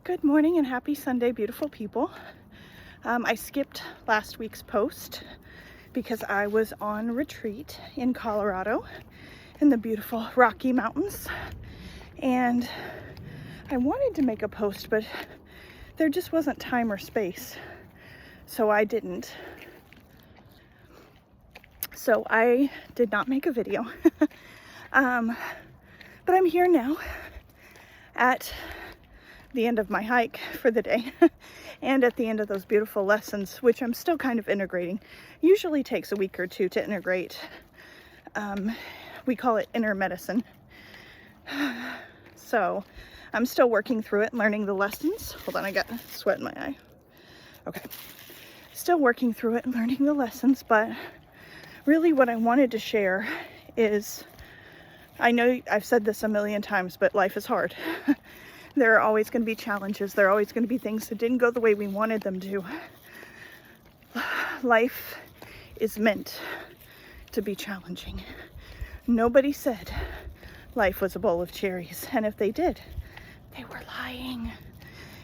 Good morning and happy Sunday, beautiful people. I skipped last week's post because I was on retreat in Colorado in the beautiful Rocky Mountains, and I wanted to make a post, but there just wasn't time or space, so I didn't. So I did not make a video, but I'm here now at the end of my hike for the day and at the end of those beautiful lessons, which I'm still kind of integrating. Usually takes a week or two to integrate. We call it inner medicine. So I'm still working through it, learning the lessons. Hold on, I got sweat in my eye. Okay. Still working through it and learning the lessons, but really what I wanted to share is, I know I've said this a million times, but life is hard. There are always going to be challenges. There are always going to be things that didn't go the way we wanted them to. Life is meant to be challenging. Nobody said life was a bowl of cherries, and if they did, they were lying.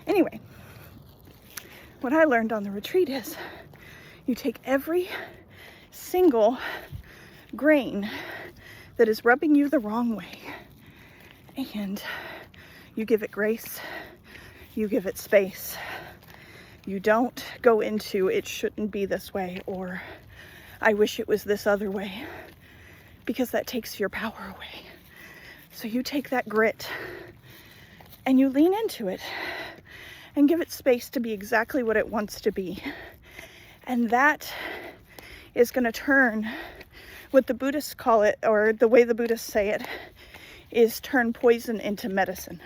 Anyway, what I learned on the retreat is you take every single grain that is rubbing you the wrong way, and you give it grace, you give it space. You don't go into it shouldn't be this way, or I wish it was this other way, because that takes your power away. So you take that grit and you lean into it and give it space to be exactly what it wants to be. And that is going to turn, what the Buddhists call it, or the way the Buddhists say it, is turn poison into medicine.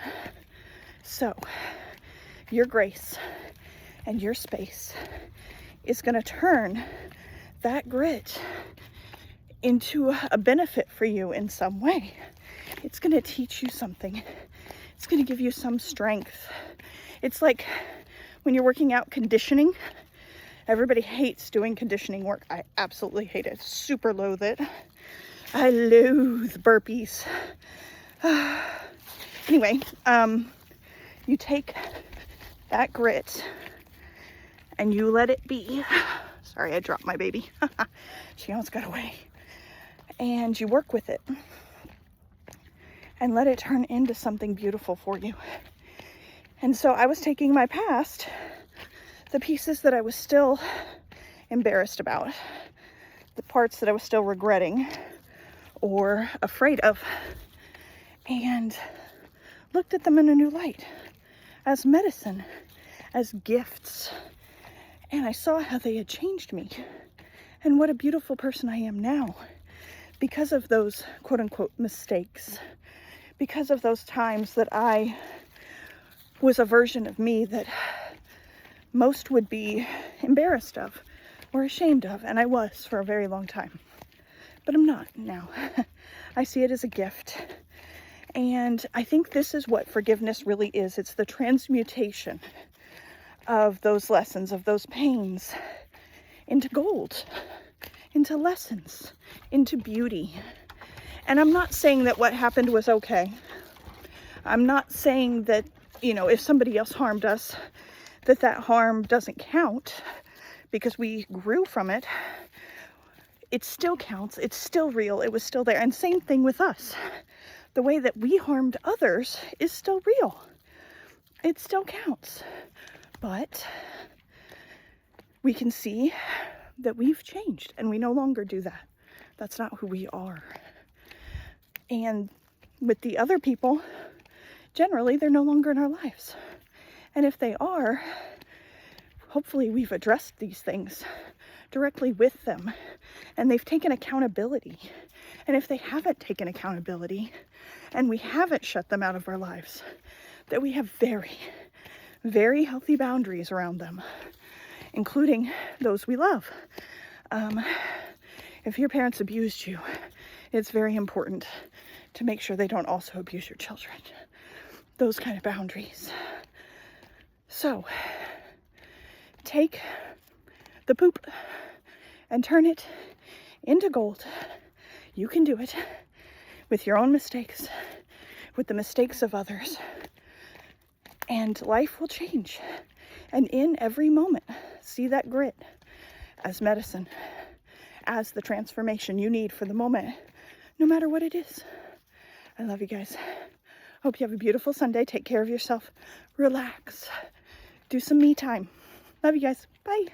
So your grace and your space is going to turn that grit into a benefit for you in some way. It's going to teach you something. It's going to give you some strength. It's like when you're working out conditioning. Everybody hates doing conditioning work. I absolutely hate it. Super loathe it. I loathe burpees. Anyway, you take that grit and you let it be. Sorry, I dropped my baby. She almost got away. And you work with it and let it turn into something beautiful for you. And so I was taking my past, the pieces that I was still embarrassed about, the parts that I was still regretting or afraid of, and looked at them in a new light, as medicine, as gifts. And I saw how they had changed me and what a beautiful person I am now because of those quote unquote mistakes, because of those times that I was a version of me that most would be embarrassed of or ashamed of, and I was for a very long time. But I'm not now. I see it as a gift. And I think this is what forgiveness really is. It's the transmutation of those lessons, of those pains, into gold, into lessons, into beauty. And I'm not saying that what happened was okay. I'm not saying that, if somebody else harmed us, that harm doesn't count because we grew from it. It still counts. It's still real. It was still there. And same thing with us. The way that we harmed others is still real. It still counts. But we can see that we've changed and we no longer do that. That's not who we are. And with the other people, generally, they're no longer in our lives. And if they are, hopefully we've addressed these things directly with them and they've taken accountability. And if they haven't taken accountability and we haven't shut them out of our lives, that we have very, very healthy boundaries around them, including those we love. If your parents abused you, it's very important to make sure they don't also abuse your children. Those kind of boundaries. So, take the poop and turn it into gold. You can do it with your own mistakes, with the mistakes of others. and life will change. And in every moment, see that grit as medicine, as the transformation you need for the moment, no matter what it is. I love you guys. Hope you have a beautiful Sunday. Take care of yourself. Relax. Do some me time. Love you guys. Bye.